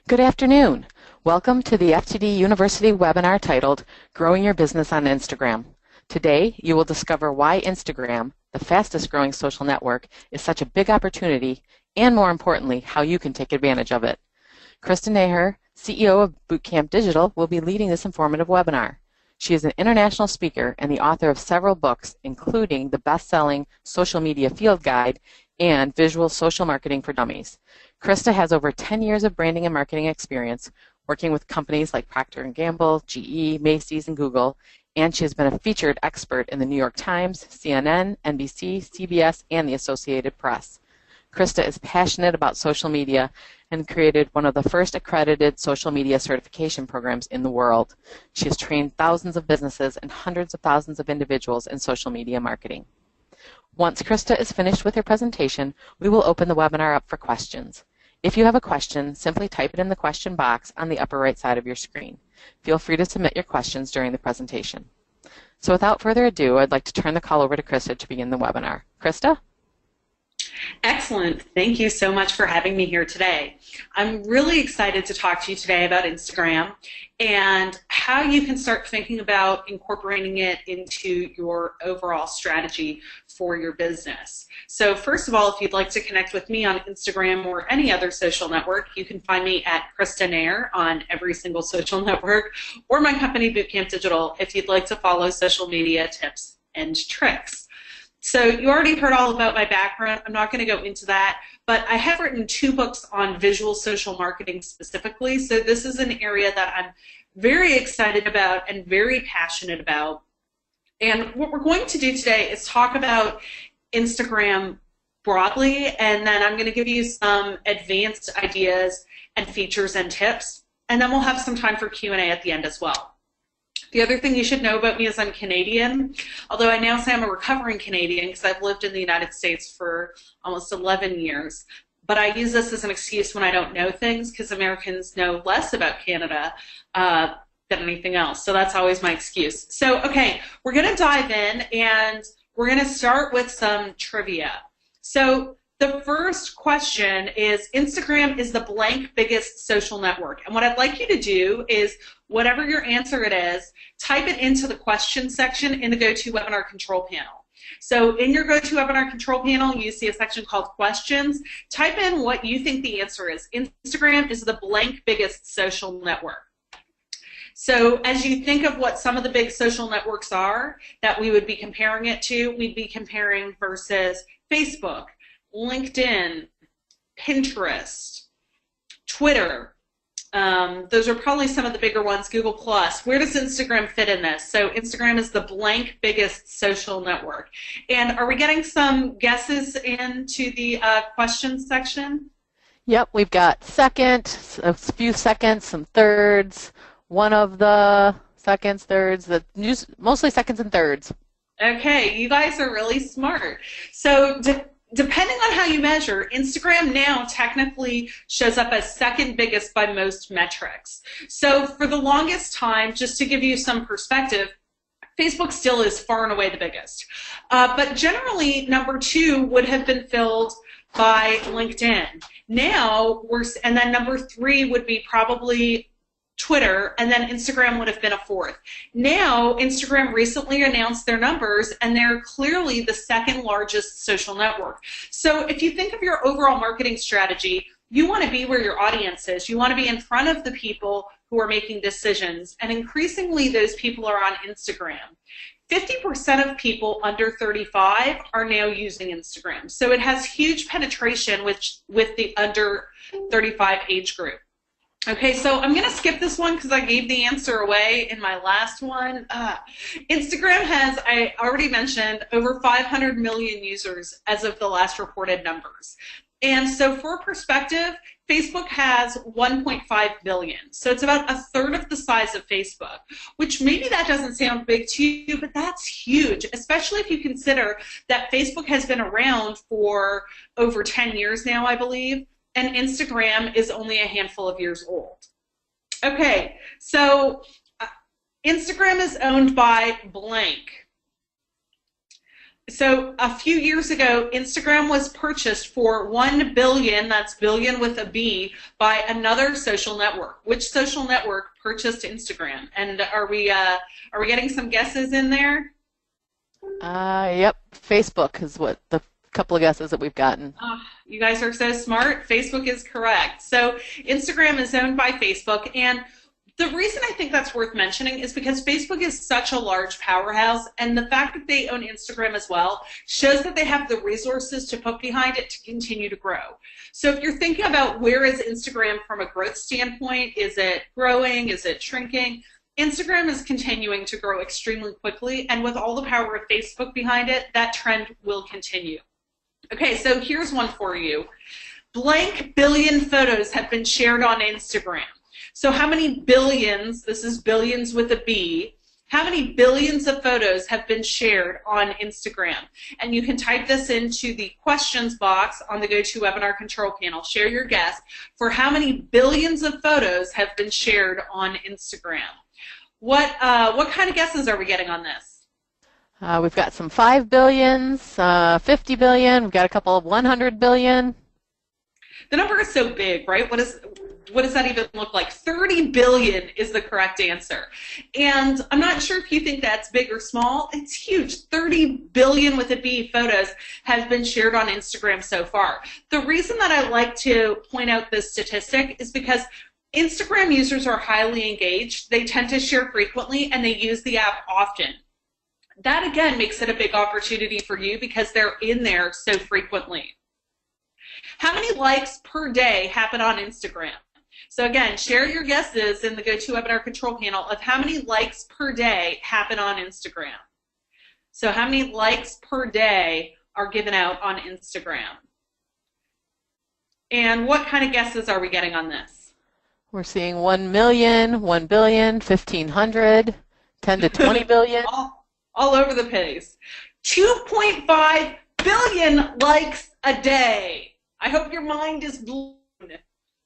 Good afternoon. Welcome to the FTD University webinar titled Growing Your Business on Instagram. Today, you will discover why Instagram, the fastest growing social network, is such a big opportunity, and more importantly, how you can take advantage of it. Krista Neher, CEO of Bootcamp Digital, will be leading this informative webinar. She is an international speaker and the author of several books, including the best-selling Social Media Field Guide and Visual Social Marketing for Dummies. Krista has over 10 years of branding and marketing experience working with companies like Procter & Gamble, GE, Macy's, and Google, and she has been a featured expert in the New York Times, CNN, NBC, CBS, and the Associated Press. Krista is passionate about social media and created one of the first accredited social media certification programs in the world. She has trained thousands of businesses and hundreds of thousands of individuals in social media marketing. Once Krista is finished with her presentation, we will open the webinar up for questions. If you have a question, simply type it in the question box on the upper right side of your screen. Feel free to submit your questions during the presentation. So without further ado, I'd like to turn the call over to Krista to begin the webinar. Krista? Excellent. Thank you so much for having me here today. I'm really excited to talk to you today about Instagram and how you can start thinking about incorporating it into your overall strategy for your business. So first of all, if you'd like to connect with me on Instagram or any other social network, you can find me at Krista Neher on every single social network, or my company Bootcamp Digital if you'd like to follow social media tips and tricks. So you already heard all about my background. I'm not going to go into that, but I have written 2 books on visual social marketing specifically. So this is an area that I'm very excited about and very passionate about. And what we're going to do today is talk about Instagram broadly, and then I'm going to give you some advanced ideas and features and tips, and then we'll have some time for Q&A at the end as well. The other thing you should know about me is I'm Canadian, although I now say I'm a recovering Canadian because I've lived in the United States for almost 11 years. But I use this as an excuse when I don't know things because Americans know less about Canada than anything else. So that's always my excuse. So, okay, we're going to dive in and we're going to start with some trivia. So the first question is, Instagram is the blank biggest social network. And what I'd like you to do is, whatever your answer it is, type it into the question section in the GoToWebinar control panel. So in your GoToWebinar control panel, you see a section called questions. Type in what you think the answer is. Instagram is the blank biggest social network. So as you think of what some of the big social networks are that we would be comparing it to, we'd be comparing versus Facebook, LinkedIn, Pinterest, Twitter. Those are probably some of the bigger ones, Google+. Where does Instagram fit in this? So Instagram is the blank biggest social network. And are we getting some guesses into the questions section? Yep, we've got second, a few seconds, some thirds, one of the seconds, thirds, mostly seconds and thirds. Okay, you guys are really smart. So depending on how you measure, Instagram now technically shows up as second biggest by most metrics. So for the longest time, just to give you some perspective, Facebook still is far and away the biggest. But generally, number 2 would have been filled by LinkedIn. Now, and then number 3 would be probably Twitter, and then Instagram would have been a 4th. Now, Instagram recently announced their numbers, and they're clearly the second largest social network. So if you think of your overall marketing strategy, you want to be where your audience is. You want to be in front of the people who are making decisions, and increasingly those people are on Instagram. 50% of people under 35 are now using Instagram. So it has huge penetration with the under 35 age group. Okay, so I'm going to skip this one because I gave the answer away in my last one. Instagram has, I already mentioned, over 500 million users as of the last reported numbers. And so for perspective, Facebook has 1.5 billion. So it's about a third of the size of Facebook, which maybe that doesn't sound big to you, but that's huge, especially if you consider that Facebook has been around for over 10 years now, I believe. And Instagram is only a handful of years old. Okay, so Instagram is owned by blank. So a few years ago, Instagram was purchased for 1 billion, that's billion with a B, by another social network. Which social network purchased Instagram? And are we getting some guesses in there? Yep, Facebook is what the couple of guesses that we've gotten. You guys are so smart. Facebook is correct. So Instagram is owned by Facebook, and the reason I think that's worth mentioning is because Facebook is such a large powerhouse, and the fact that they own Instagram as well shows that they have the resources to put behind it to continue to grow. So if you're thinking about where is Instagram from a growth standpoint, is it growing, is it shrinking? Instagram is continuing to grow extremely quickly, and with all the power of Facebook behind it, that trend will continue. Okay, so here's one for you. Blank billion photos have been shared on Instagram. So how many billions, this is billions with a B, how many billions of photos have been shared on Instagram? And you can type this into the questions box on the GoToWebinar control panel. Share your guess for how many billions of photos have been shared on Instagram. What kind of guesses are we getting on this? We've got some 5 billions, 50 billion, we've got a couple of 100 billion. The number is so big, right? What does that even look like? 30 billion is the correct answer. And I'm not sure if you think that's big or small. It's huge. 30 billion with a B photos have been shared on Instagram so far. The reason that I like to point out this statistic is because Instagram users are highly engaged. They tend to share frequently, and they use the app often. That, again, makes it a big opportunity for you because they're in there so frequently. How many likes per day happen on Instagram? So again, share your guesses in the GoToWebinar control panel of how many likes per day happen on Instagram. So how many likes per day are given out on Instagram? And what kind of guesses are we getting on this? We're seeing 1 million, 1 billion, 1,500, 10 to 20 billion. all over the place. 2.5 billion likes a day. I hope your mind is blown.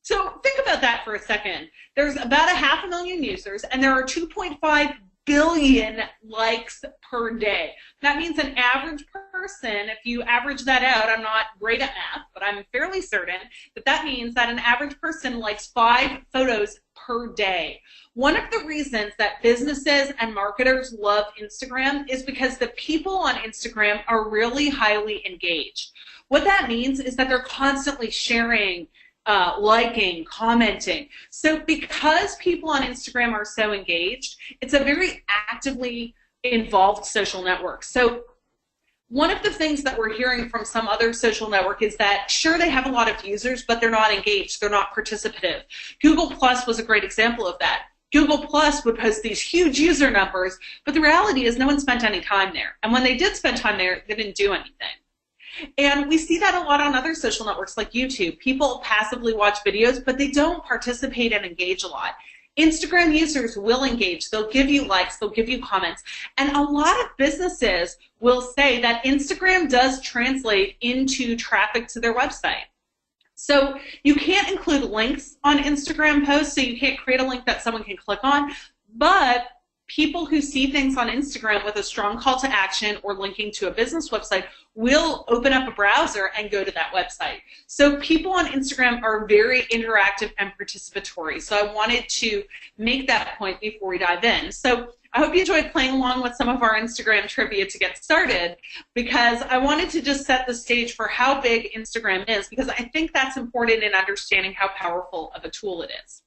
So think about that for a second. There's about 500,000 users, and there are 2.5 billion likes per day. That means an average person, if you average that out, I'm not great at math, but I'm fairly certain that that means that an average person likes 5 photos per day. One of the reasons that businesses and marketers love Instagram is because the people on Instagram are really highly engaged. What that means is that they're constantly sharing, liking, commenting. So because people on Instagram are so engaged, it's a very actively involved social network. So one of the things that we're hearing from some other social network is that, sure, they have a lot of users, but they're not engaged, they're not participative. Google Plus was a great example of that. Google Plus would post these huge user numbers, but the reality is no one spent any time there. And when they did spend time there, they didn't do anything. And we see that a lot on other social networks like YouTube. People passively watch videos, but they don't participate and engage a lot. Instagram users will engage. They'll give you likes. They'll give you comments. And a lot of businesses will say that Instagram does translate into traffic to their website. So you can't include links on Instagram posts, so you can't create a link that someone can click on, but people who see things on Instagram with a strong call to action or linking to a business website will open up a browser and go to that website. So people on Instagram are very interactive and participatory. So I wanted to make that point before we dive in. So I hope you enjoyed playing along with some of our Instagram trivia to get started, because I wanted to just set the stage for how big Instagram is, because I think that's important in understanding how powerful of a tool it is.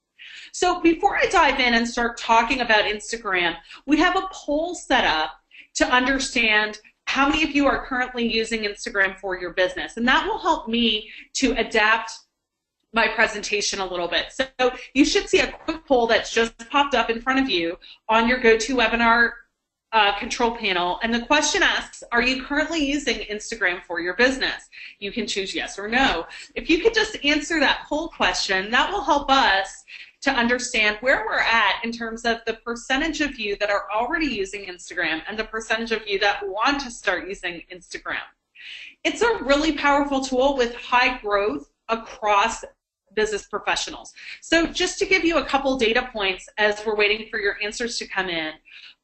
So before I dive in and start talking about Instagram, we have a poll set up to understand how many of you are currently using Instagram for your business. And that will help me to adapt my presentation a little bit. So you should see a quick poll that's just popped up in front of you on your GoToWebinar control panel. And the question asks, are you currently using Instagram for your business? You can choose yes or no. If you could just answer that poll question, that will help us to understand where we're at in terms of the percentage of you that are already using Instagram and the percentage of you that want to start using Instagram. It's a really powerful tool with high growth across business professionals. So just to give you a couple data points as we're waiting for your answers to come in,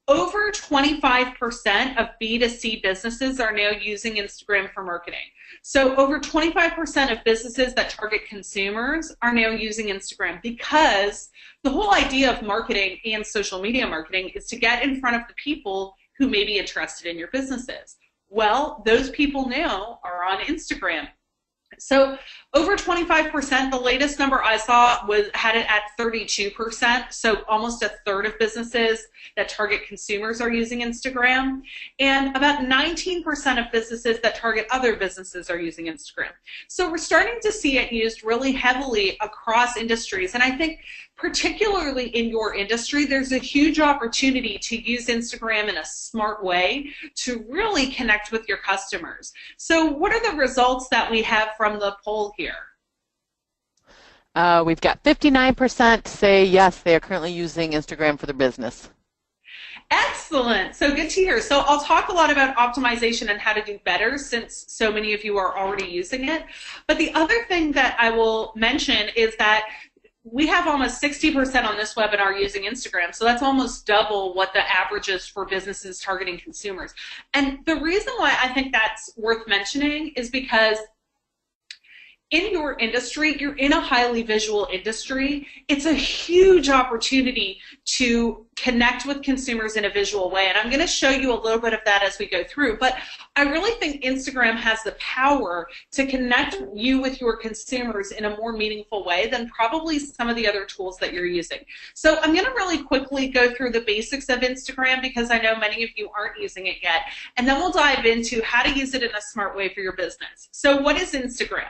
Over 25% of B2C businesses are now using Instagram for marketing. So over 25% of businesses that target consumers are now using Instagram, because the whole idea of marketing and social media marketing is to get in front of the people who may be interested in your businesses. Well, those people now are on Instagram. So over 25%, the latest number I saw had it at 32%, so almost a third of businesses that target consumers are using Instagram, and about 19% of businesses that target other businesses are using Instagram. So we're starting to see it used really heavily across industries, and I think particularly in your industry, there's a huge opportunity to use Instagram in a smart way to really connect with your customers. So what are the results that we have from the poll here? We've got 59% say yes, they are currently using Instagram for their business. Excellent. So good to hear. So I'll talk a lot about optimization and how to do better, since so many of you are already using it. But the other thing that I will mention is that we have almost 60% on this webinar using Instagram, so that's almost double what the average is for businesses targeting consumers. And the reason why I think that's worth mentioning is because in your industry, you're in a highly visual industry. It's a huge opportunity to connect with consumers in a visual way. And I'm going to show you a little bit of that as we go through. But I really think Instagram has the power to connect you with your consumers in a more meaningful way than probably some of the other tools that you're using. So I'm going to really quickly go through the basics of Instagram, because I know many of you aren't using it yet. And then we'll dive into how to use it in a smart way for your business. So what is Instagram?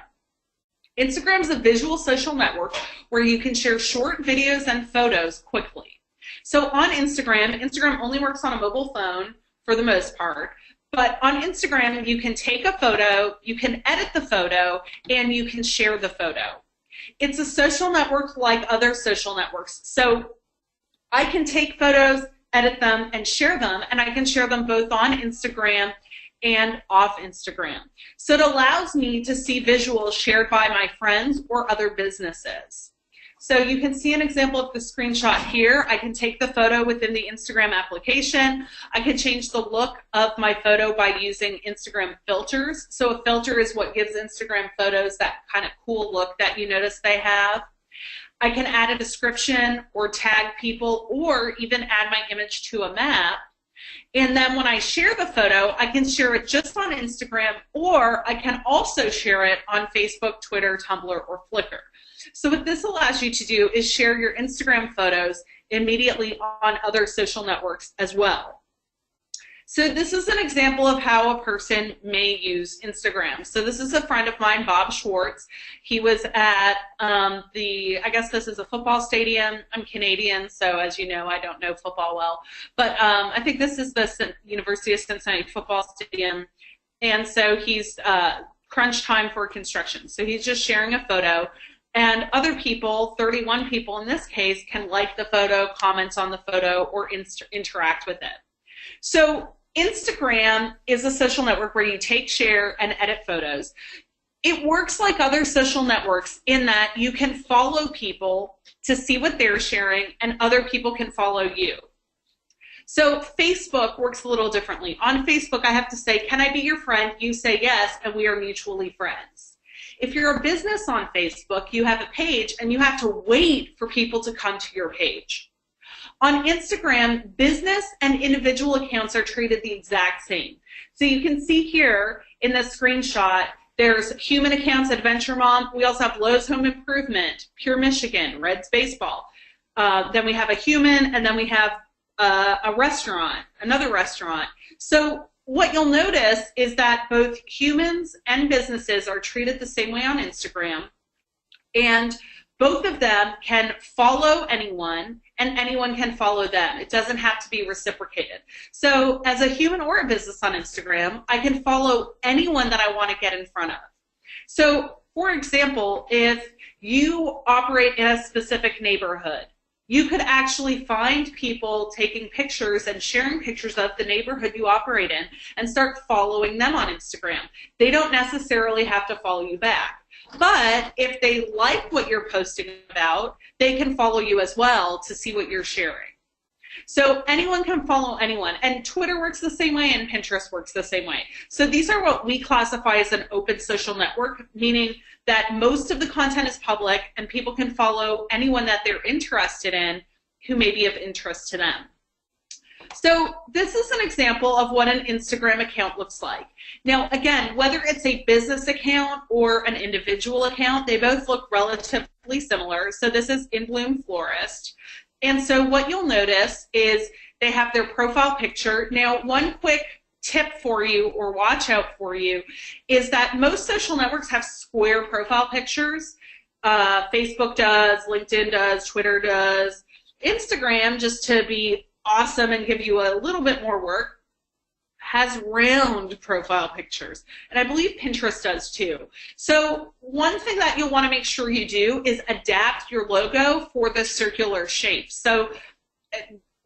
Instagram is a visual social network where you can share short videos and photos quickly. So on Instagram only works on a mobile phone for the most part, but on Instagram you can take a photo, you can edit the photo, and you can share the photo. It's a social network like other social networks. So I can take photos, edit them, and share them, and I can share them both on Instagram and off Instagram. So it allows me to see visuals shared by my friends or other businesses. So you can see an example of the screenshot here. I can take the photo within the Instagram application. I can change the look of my photo by using Instagram filters. So a filter is what gives Instagram photos that kind of cool look that you notice they have. I can add a description or tag people, or even add my image to a map. And then when I share the photo, I can share it just on Instagram, or I can also share it on Facebook, Twitter, Tumblr, or Flickr. So what this allows you to do is share your Instagram photos immediately on other social networks as well. So this is an example of how a person may use Instagram. So this is a friend of mine, Bob Schwartz. He was at I guess this is a football stadium. I'm Canadian, so as you know, I don't know football well. But I think this is the University of Cincinnati football stadium. And so he's crunch time for construction. So he's just sharing a photo. And other people, 31 people in this case, can like the photo, comment on the photo, or interact with it. So Instagram is a social network where you take, share, and edit photos. It works like other social networks in that you can follow people to see what they're sharing, and other people can follow you. So Facebook works a little differently. On Facebook, I have to say, can I be your friend? You say yes, and we are mutually friends. If you're a business on Facebook, you have a page, and you have to wait for people to come to your page. On Instagram, business and individual accounts are treated the exact same. So you can see here in this screenshot, there's human accounts, Adventure Mom. We also have Lowe's Home Improvement, Pure Michigan, Reds Baseball. Then we have a human, and then we have a restaurant, another restaurant. So what you'll notice is that both humans and businesses are treated the same way on Instagram, and both of them can follow anyone, and anyone can follow them. It doesn't have to be reciprocated. So as a human or a business on Instagram, I can follow anyone that I want to get in front of. So for example, if you operate in a specific neighborhood, you could actually find people taking pictures and sharing pictures of the neighborhood you operate in and start following them on Instagram. They don't necessarily have to follow you back. But if they like what you're posting about, they can follow you as well to see what you're sharing. So anyone can follow anyone, and Twitter works the same way and Pinterest works the same way. So these are what we classify as an open social network, meaning that most of the content is public and people can follow anyone that they're interested in who may be of interest to them. So this is an example of what an Instagram account looks like. Now, again, whether it's a business account or an individual account, they both look relatively similar. So this is In Bloom Florist. And so what you'll notice is they have their profile picture. Now, one quick tip for you or watch out for you is that most social networks have square profile pictures. Facebook does, LinkedIn does, Twitter does. Instagram, just to be awesome and give you a little bit more work, has round profile pictures. And I believe Pinterest does too. So one thing that you'll want to make sure you do is adapt your logo for the circular shape. So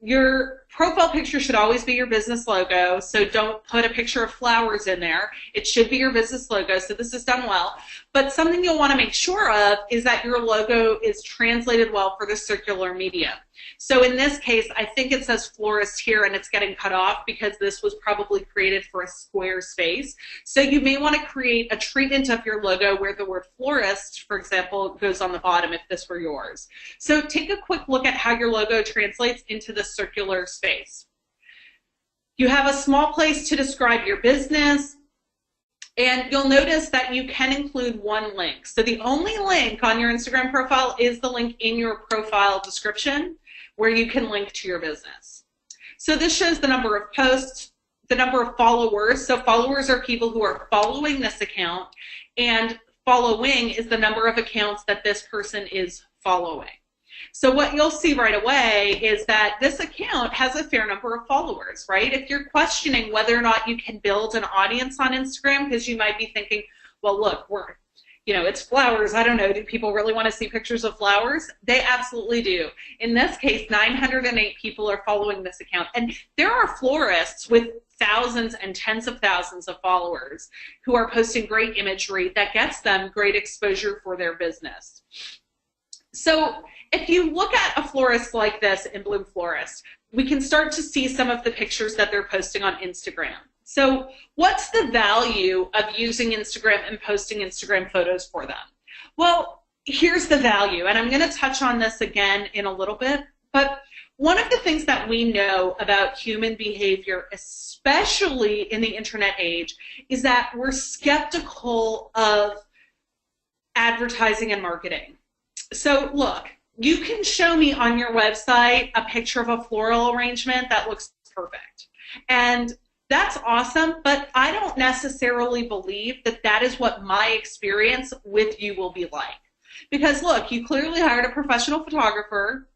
your profile picture should always be your business logo, so don't put a picture of flowers in there. It should be your business logo, so this is done well. But something you'll want to make sure of is that your logo is translated well for the circular medium. So in this case, I think it says florist here and it's getting cut off because this was probably created for a square space. So you may want to create a treatment of your logo where the word florist, for example, goes on the bottom if this were yours. So take a quick look at how your logo translates into the circular space. You have a small place to describe your business, and you'll notice that you can include one link. So the only link on your Instagram profile is the link in your profile description where you can link to your business. So this shows the number of posts, the number of followers. So followers are people who are following this account, and following is the number of accounts that this person is following. So what you'll see right away is that this account has a fair number of followers, right? If you're questioning whether or not you can build an audience on Instagram, because you might be thinking, well, look, it's flowers. I don't know. Do people really want to see pictures of flowers? They absolutely do. In this case, 908 people are following this account. And there are florists with thousands and tens of thousands of followers who are posting great imagery that gets them great exposure for their business. So if you look at a florist like this, In Bloom Florist, we can start to see some of the pictures that they're posting on Instagram. So what's the value of using Instagram and posting Instagram photos for them? Well, here's the value, and I'm going to touch on this again in a little bit, but one of the things that we know about human behavior, especially in the internet age, is that we're skeptical of advertising and marketing. So look, you can show me on your website a picture of a floral arrangement that looks perfect. And that's awesome, but I don't necessarily believe that that is what my experience with you will be like. Because look, you clearly hired a professional photographer,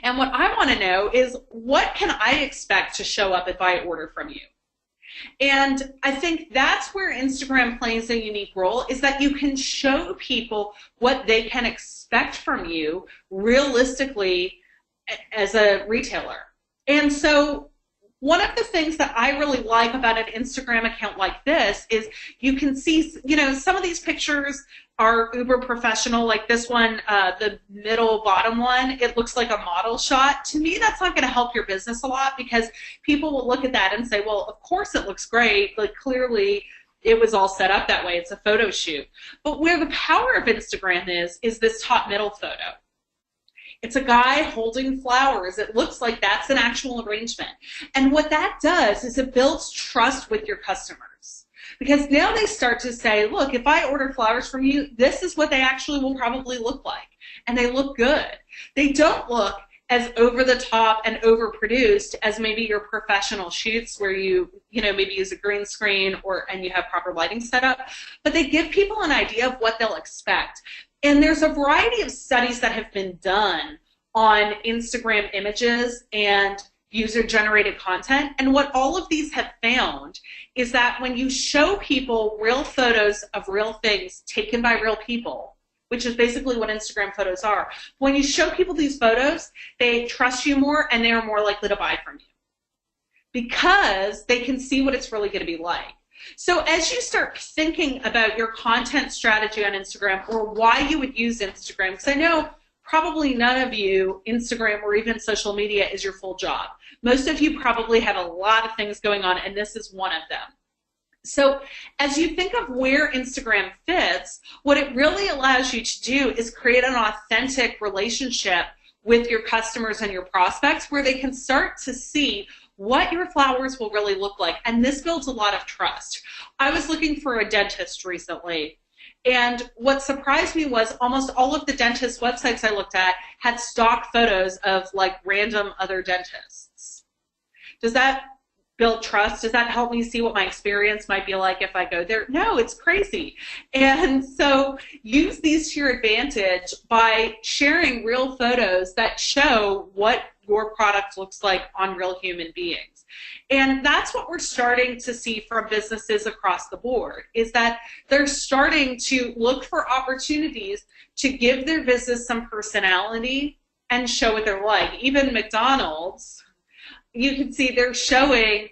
and what I want to know is what can I expect to show up if I order from you? And I think that's where Instagram plays a unique role, is that you can show people what they can expect from you realistically as a retailer. And so one of the things that I really like about an Instagram account like this is you can see, some of these pictures are uber professional, like this one, the middle bottom one, it looks like a model shot. To me, that's not going to help your business a lot because people will look at that and say, well, of course it looks great. Like clearly it was all set up that way. It's a photo shoot. But where the power of Instagram is this top middle photo. It's a guy holding flowers. It looks like that's an actual arrangement. And what that does is it builds trust with your customers. Because now they start to say, look, if I order flowers from you, this is what they actually will probably look like. And they look good. They don't look as over the top and overproduced as maybe your professional shoots where you maybe use a green screen and you have proper lighting set up. But they give people an idea of what they'll expect. And there's a variety of studies that have been done on Instagram images and user-generated content. And what all of these have found is that when you show people real photos of real things taken by real people, which is basically what Instagram photos are, when you show people these photos, they trust you more and they are more likely to buy from you because they can see what it's really going to be like. So as you start thinking about your content strategy on Instagram or why you would use Instagram, because I know probably none of you, Instagram or even social media is your full job. Most of you probably have a lot of things going on, and this is one of them. So as you think of where Instagram fits, what it really allows you to do is create an authentic relationship with your customers and your prospects where they can start to see what your flowers will really look like. And this builds a lot of trust. I was looking for a dentist recently, and what surprised me was almost all of the dentist websites I looked at had stock photos of like random other dentists. Does that build trust? Does that help me see what my experience might be like if I go there? No, it's crazy. And so use these to your advantage by sharing real photos that show what your product looks like on real human beings. And that's what we're starting to see from businesses across the board, is that they're starting to look for opportunities to give their business some personality and show what they're like. Even McDonald's, you can see they're showing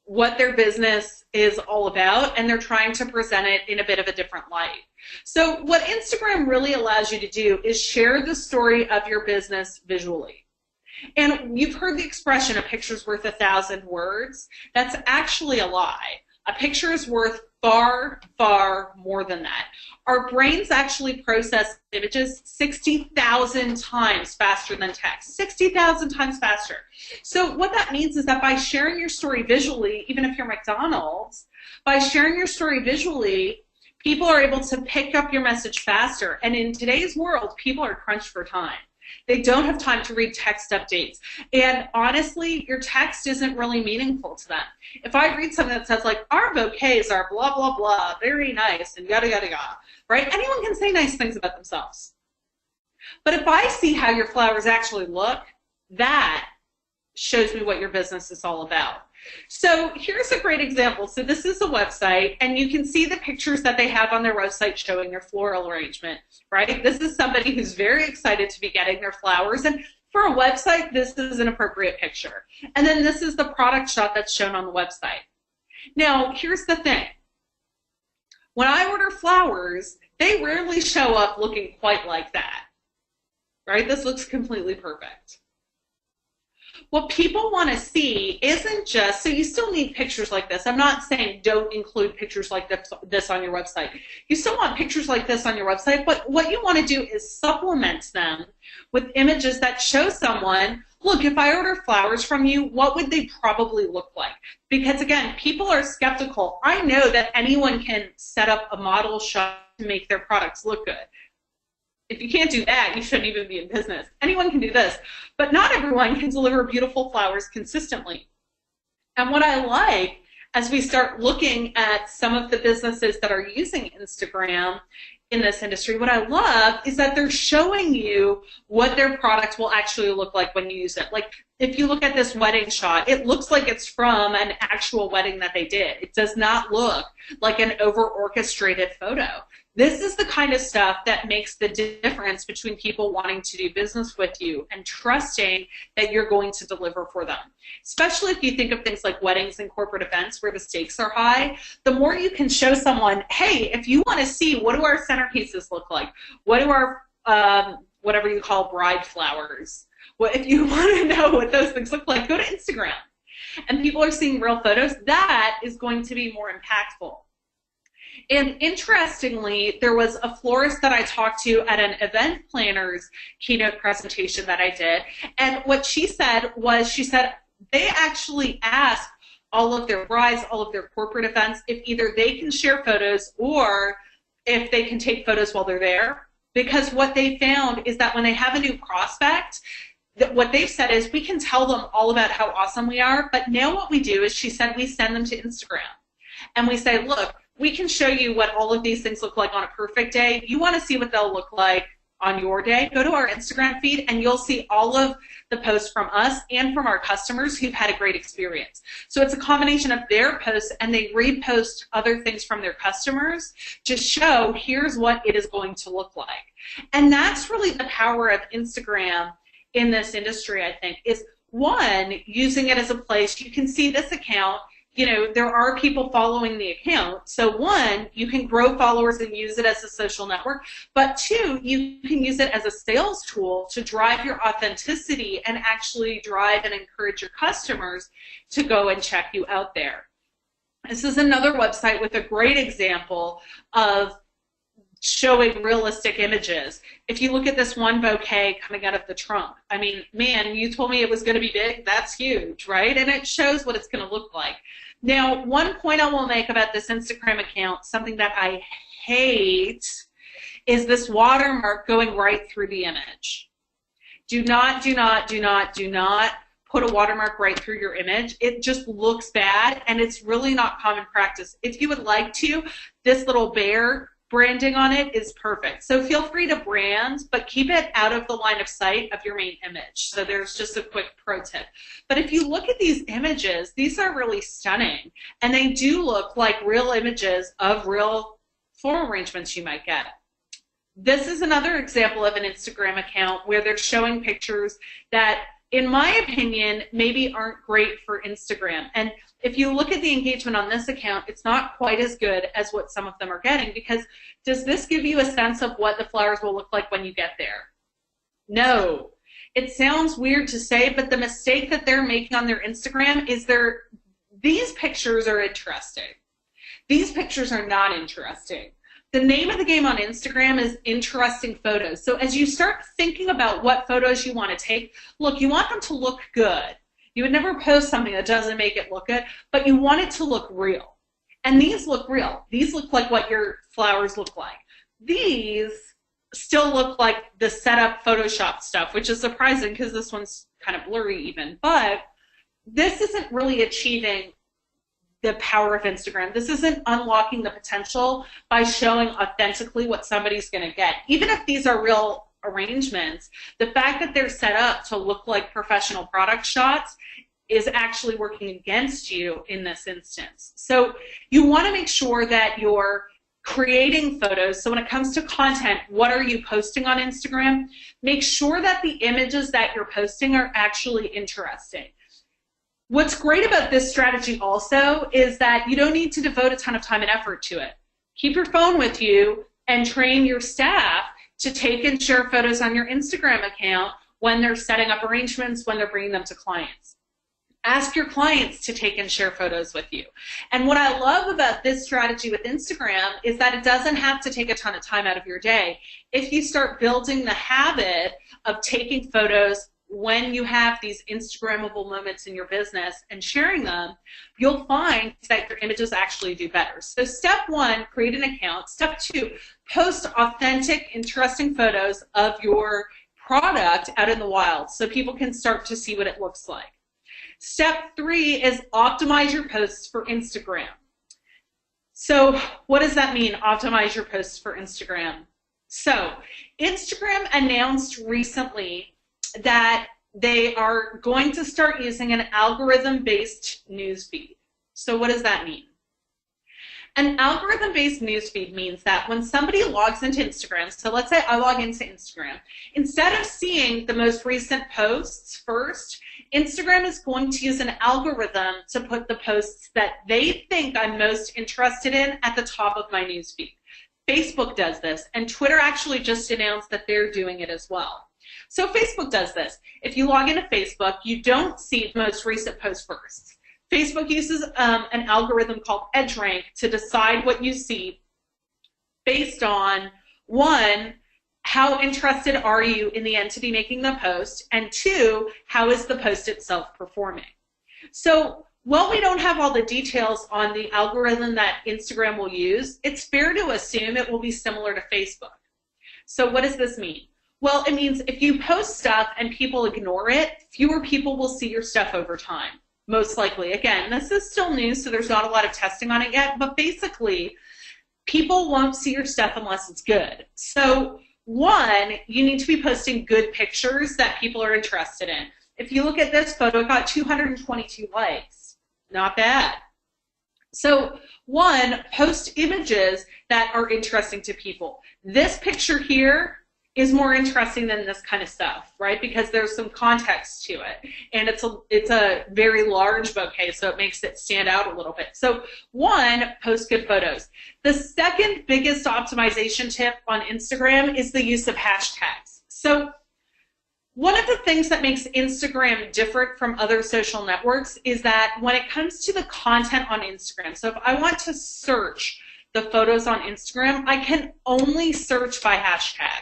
what their business is all about, and they're trying to present it in a bit of a different light. So what Instagram really allows you to do is share the story of your business visually. And you've heard the expression, a picture's worth 1,000 words. That's actually a lie. A picture is worth far, far more than that. Our brains actually process images 60,000 times faster than text, 60,000 times faster. So what that means is that by sharing your story visually, even if you're McDonald's, by sharing your story visually, people are able to pick up your message faster. And in today's world, people are crunched for time. They don't have time to read text updates. And honestly, your text isn't really meaningful to them. If I read something that says like, our bouquets are blah, blah, blah, very nice, and yada, yada, yada, right? Anyone can say nice things about themselves. But if I see how your flowers actually look, that shows me what your business is all about. So here's a great example. So this is a website, and you can see the pictures that they have on their website showing their floral arrangement, right? This is somebody who's very excited to be getting their flowers, and for a website, this is an appropriate picture. And then this is the product shot that's shown on the website. Now, here's the thing. When I order flowers, they rarely show up looking quite like that, right? This looks completely perfect. What people want to see isn't just, so you still need pictures like this. I'm not saying don't include pictures like this on your website. You still want pictures like this on your website, but what you want to do is supplement them with images that show someone, look, if I order flowers from you, what would they probably look like? Because again, people are skeptical. I know that anyone can set up a model shot to make their products look good. If you can't do that, you shouldn't even be in business. Anyone can do this, but not everyone can deliver beautiful flowers consistently. And what I like, as we start looking at some of the businesses that are using Instagram in this industry, what I love is that they're showing you what their product will actually look like when you use it. Like, if you look at this wedding shot, it looks like it's from an actual wedding that they did. It does not look like an over-orchestrated photo. This is the kind of stuff that makes the difference between people wanting to do business with you and trusting that you're going to deliver for them. Especially if you think of things like weddings and corporate events where the stakes are high, the more you can show someone, hey, if you want to see what do our centerpieces look like, what do our, whatever you call bride flowers, if you want to know what those things look like, go to Instagram. And people are seeing real photos. That is going to be more impactful. And interestingly, there was a florist that I talked to at an event planner's keynote presentation that I did. And what she said was, she said they actually asked all of their brides, all of their corporate events, if either they can share photos or if they can take photos while they're there. Because what they found is that when they have a new prospect, what they've said is, we can tell them all about how awesome we are, but now what we do is, she said, we send them to Instagram. And we say, look, we can show you what all of these things look like on a perfect day. You want to see what they'll look like on your day? Go to our Instagram feed and you'll see all of the posts from us and from our customers who've had a great experience. So it's a combination of their posts, and they repost other things from their customers to show here's what it is going to look like. And that's really the power of Instagram in this industry, I think, is one, using it as a place. You can see this account there are people following the account. So one, you can grow followers and use it as a social network, but two, you can use it as a sales tool to drive your authenticity and actually drive and encourage your customers to go and check you out there. This is another website with a great example of showing realistic images. If you look at this one bouquet coming out of the trunk, I mean, man, you told me it was going to be big. That's huge, right? And it shows what it's going to look like. Now, one point I will make about this Instagram account, something that I hate, is this watermark going right through the image. Do not put a watermark right through your image. It just looks bad, and it's really not common practice. If you would like to, this little bear branding on it is perfect. So feel free to brand, but keep it out of the line of sight of your main image. So there's just a quick pro tip. But if you look at these images, these are really stunning, and they do look like real images of real floral arrangements you might get. This is another example of an Instagram account where they're showing pictures that, in my opinion, maybe aren't great for Instagram. And if you look at the engagement on this account, it's not quite as good as what some of them are getting, because does this give you a sense of what the flowers will look like when you get there? No. It sounds weird to say, but the mistake that they're making on their Instagram is these pictures are interesting. These pictures are not interesting. The name of the game on Instagram is interesting photos. So as you start thinking about what photos you want to take, look, you want them to look good. You would never post something that doesn't make it look good, but you want it to look real. And these look real. These look like what your flowers look like. These still look like the setup Photoshop stuff, which is surprising because this one's kind of blurry even. But this isn't really achieving the power of Instagram. This isn't unlocking the potential by showing authentically what somebody's going to get. Even if these are real arrangements, the fact that they're set up to look like professional product shots is actually working against you in this instance. So you want to make sure that you're creating photos. So when it comes to content, what are you posting on Instagram? Make sure that the images that you're posting are actually interesting. What's great about this strategy also is that you don't need to devote a ton of time and effort to it. Keep your phone with you and train your staff to take and share photos on your Instagram account when they're setting up arrangements, when they're bringing them to clients. Ask your clients to take and share photos with you. And what I love about this strategy with Instagram is that it doesn't have to take a ton of time out of your day. If you start building the habit of taking photos when you have these Instagrammable moments in your business and sharing them, you'll find that your images actually do better. So step one, create an account. Step two, post authentic, interesting photos of your product out in the wild so people can start to see what it looks like. Step three is optimize your posts for Instagram. So what does that mean, optimize your posts for Instagram? So Instagram announced recently that they are going to start using an algorithm-based newsfeed. So what does that mean? An algorithm-based newsfeed means that when somebody logs into Instagram, so let's say I log into Instagram, instead of seeing the most recent posts first, Instagram is going to use an algorithm to put the posts that they think I'm most interested in at the top of my newsfeed. Facebook does this, and Twitter actually just announced that they're doing it as well. So Facebook does this. If you log into Facebook, you don't see the most recent post first. Facebook uses an algorithm called EdgeRank to decide what you see based on, one, how interested are you in the entity making the post, and two, how is the post itself performing? So while we don't have all the details on the algorithm that Instagram will use, it's fair to assume it will be similar to Facebook. So what does this mean? Well, it means if you post stuff and people ignore it, fewer people will see your stuff over time, most likely. Again, this is still new, so there's not a lot of testing on it yet, but basically, people won't see your stuff unless it's good. So, one, you need to be posting good pictures that people are interested in. If you look at this photo, it got 222 likes. Not bad. So, one, post images that are interesting to people. This picture here is more interesting than this kind of stuff, right? Because there's some context to it, and it's a very large bouquet, so it makes it stand out a little bit. So one, post good photos. The second biggest optimization tip on Instagram is the use of hashtags. So one of the things that makes Instagram different from other social networks is that when it comes to the content on Instagram, so if I want to search the photos on Instagram, I can only search by hashtag.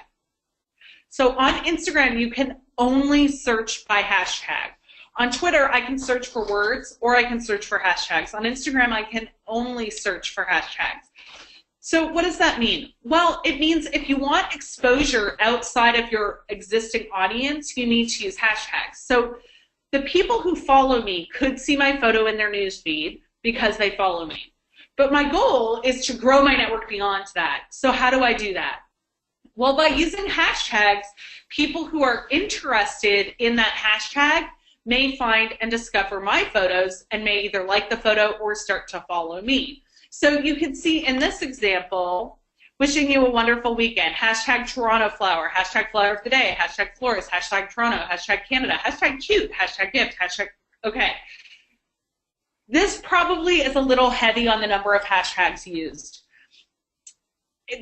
So on Instagram, you can only search by hashtag. On Twitter, I can search for words or I can search for hashtags. On Instagram, I can only search for hashtags. So what does that mean? Well, it means if you want exposure outside of your existing audience, you need to use hashtags. So the people who follow me could see my photo in their news feed because they follow me. But my goal is to grow my network beyond that. So how do I do that? Well, by using hashtags, people who are interested in that hashtag may find and discover my photos and may either like the photo or start to follow me. So you can see in this example, wishing you a wonderful weekend, hashtag Toronto flower, hashtag flower of the day, hashtag florist, hashtag Toronto, hashtag Canada, hashtag cute, hashtag gift, hashtag, okay. This probably is a little heavy on the number of hashtags used.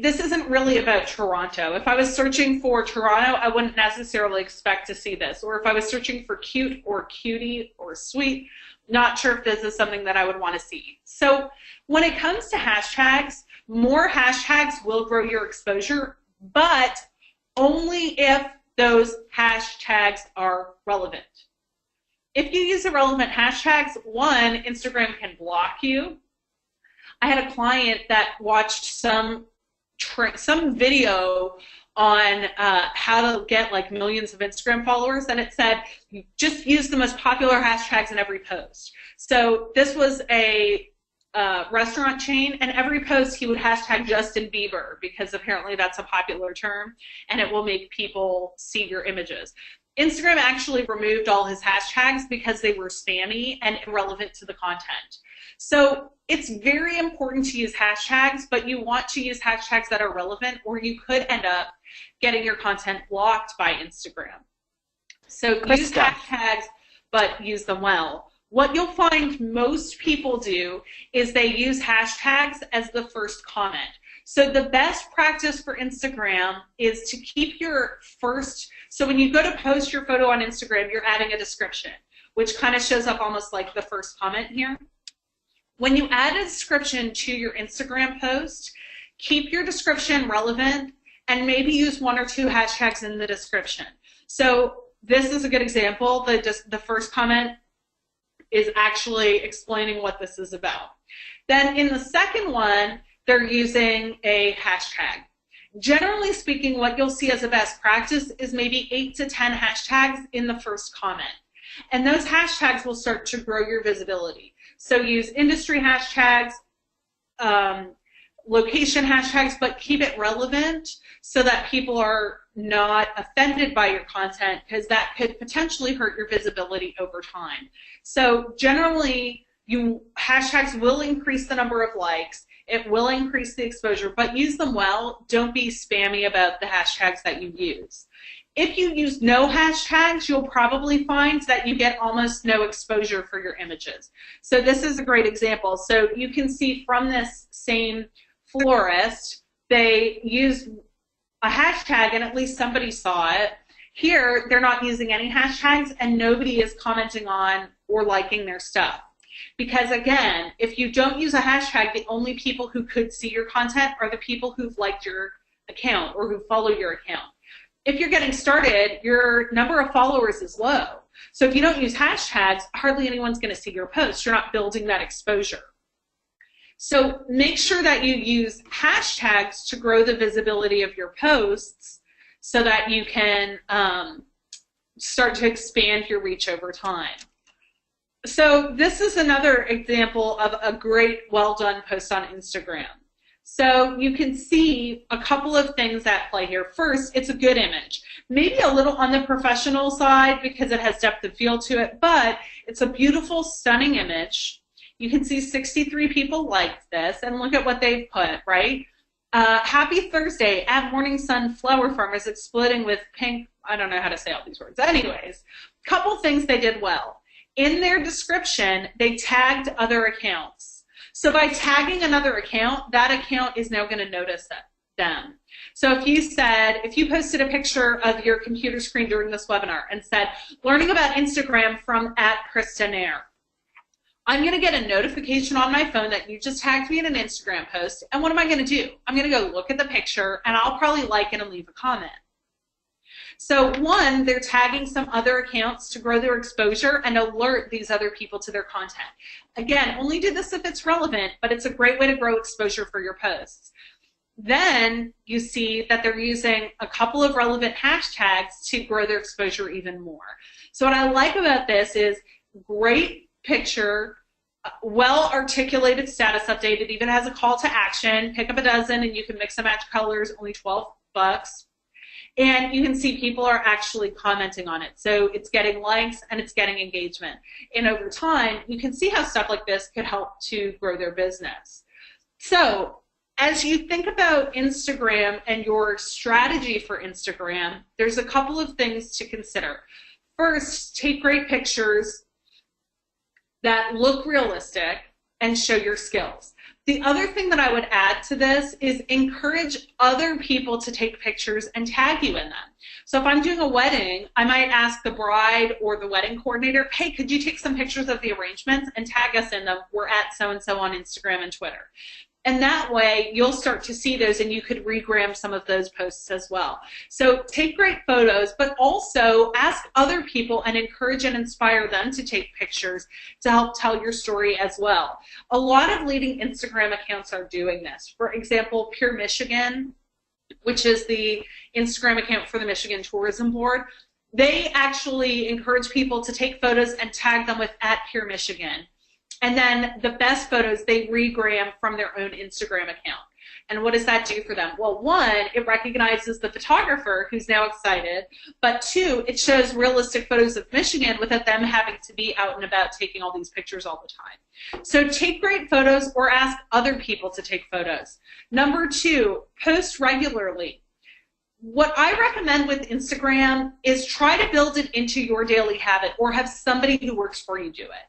This isn't really about Toronto. If I was searching for Toronto, I wouldn't necessarily expect to see this. Or if I was searching for cute or cutie or sweet, not sure if this is something that I would want to see. So when it comes to hashtags, more hashtags will grow your exposure, but only if those hashtags are relevant. If you use irrelevant hashtags, one, Instagram can block you. I had a client that watched some video on how to get like millions of Instagram followers, and it said just use the most popular hashtags in every post. So this was a restaurant chain, and every post he would hashtag Justin Bieber because apparently that's a popular term, and it will make people see your images. Instagram actually removed all his hashtags because they were spammy and irrelevant to the content. So it's very important to use hashtags, but you want to use hashtags that are relevant, or you could end up getting your content blocked by Instagram. So Krista. Use hashtags, but use them well. What you'll find most people do is they use hashtags as the first comment. So the best practice for Instagram is to keep your first, so when you go to post your photo on Instagram, you're adding a description, which kind of shows up almost like the first comment here. When you add a description to your Instagram post, keep your description relevant and maybe use one or two hashtags in the description. So this is a good example. The first comment is actually explaining what this is about. Then in the second one, they're using a hashtag. Generally speaking, what you'll see as a best practice is maybe 8 to 10 hashtags in the first comment. And those hashtags will start to grow your visibility. So use industry hashtags, location hashtags, but keep it relevant so that people are not offended by your content, because that could potentially hurt your visibility over time. So generally, hashtags will increase the number of likes. It will increase the exposure, but use them well. Don't be spammy about the hashtags that you use. If you use no hashtags, you'll probably find that you get almost no exposure for your images. So this is a great example. So you can see from this same florist, they used a hashtag and at least somebody saw it. Here, they're not using any hashtags and nobody is commenting on or liking their stuff. Because again, if you don't use a hashtag, the only people who could see your content are the people who've liked your account or who follow your account. If you're getting started, your number of followers is low. So if you don't use hashtags, hardly anyone's going to see your post. You're not building that exposure. So make sure that you use hashtags to grow the visibility of your posts so that you can start to expand your reach over time. So this is another example of a great, well-done post on Instagram. So you can see a couple of things at play here. First, it's a good image. Maybe a little on the professional side because it has depth of field to it, but it's a beautiful, stunning image. You can see 63 people liked this, and look at what they've put, right? Happy Thursday at Morning Sun Flower Farm is exploding with pink. I don't know how to say all these words. Anyways, couple things they did well. In their description, they tagged other accounts. So by tagging another account, that account is now going to notice them. So if you posted a picture of your computer screen during this webinar and said, learning about Instagram from @Krista Neher, I'm going to get a notification on my phone that you just tagged me in an Instagram post, and what am I going to do? I'm going to go look at the picture, and I'll probably like it and leave a comment. So one, they're tagging some other accounts to grow their exposure and alert these other people to their content. Again, only do this if it's relevant, but it's a great way to grow exposure for your posts. Then you see that they're using a couple of relevant hashtags to grow their exposure even more. So what I like about this is great picture, well-articulated status update. It even has a call to action. Pick up a dozen and you can mix and match colors, only $12. And you can see people are actually commenting on it. So it's getting likes and it's getting engagement. And over time, you can see how stuff like this could help to grow their business. So as you think about Instagram and your strategy for Instagram, there's a couple of things to consider. First, take great pictures that look realistic and show your skills. The other thing that I would add to this is encourage other people to take pictures and tag you in them. So if I'm doing a wedding, I might ask the bride or the wedding coordinator, hey, could you take some pictures of the arrangements and tag us in them? We're at so-and-so on Instagram and Twitter. And that way, you'll start to see those, and you could regram some of those posts as well. So take great photos, but also ask other people and encourage and inspire them to take pictures to help tell your story as well. A lot of leading Instagram accounts are doing this. For example, Pure Michigan, which is the Instagram account for the Michigan Tourism Board, they actually encourage people to take photos and tag them with @Pure Michigan. And then the best photos they regram from their own Instagram account. And what does that do for them? Well, one, it recognizes the photographer who's now excited, but two, it shows realistic photos of Michigan without them having to be out and about taking all these pictures all the time. So take great photos or ask other people to take photos. Number two, post regularly. What I recommend with Instagram is try to build it into your daily habit or have somebody who works for you do it.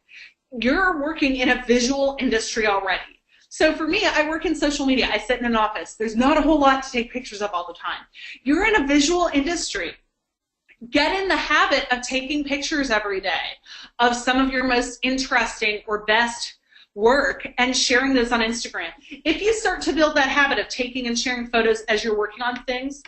You're working in a visual industry already. So for me, I work in social media. I sit in an office. There's not a whole lot to take pictures of all the time. You're in a visual industry. Get in the habit of taking pictures every day of some of your most interesting or best work and sharing those on Instagram. If you start to build that habit of taking and sharing photos as you're working on things,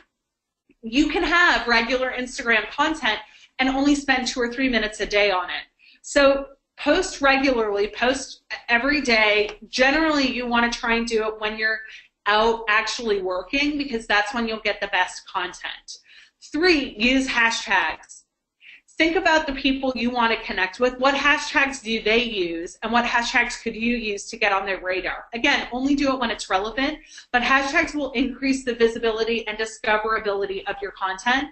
you can have regular Instagram content and only spend 2 or 3 minutes a day on it. So post regularly, post every day. Generally, you want to try and do it when you're out actually working because that's when you'll get the best content. 3, use hashtags. Think about the people you want to connect with. What hashtags do they use, and what hashtags could you use to get on their radar? Again, only do it when it's relevant, but hashtags will increase the visibility and discoverability of your content.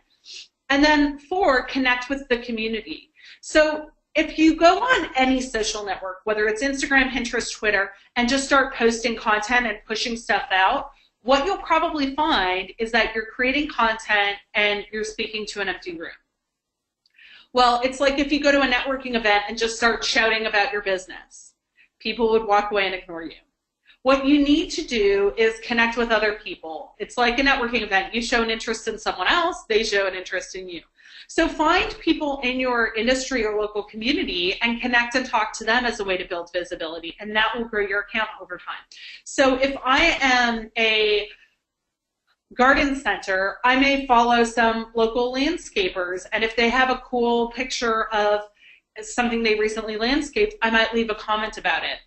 And then 4, connect with the community. So if you go on any social network, whether it's Instagram, Pinterest, Twitter, and just start posting content and pushing stuff out, what you'll probably find is that you're creating content and you're speaking to an empty room. Well, it's like if you go to a networking event and just start shouting about your business. People would walk away and ignore you. What you need to do is connect with other people. It's like a networking event. You show an interest in someone else, they show an interest in you. So find people in your industry or local community and connect and talk to them as a way to build visibility, and that will grow your account over time. So if I am a garden center, I may follow some local landscapers, and if they have a cool picture of something they recently landscaped, I might leave a comment about it.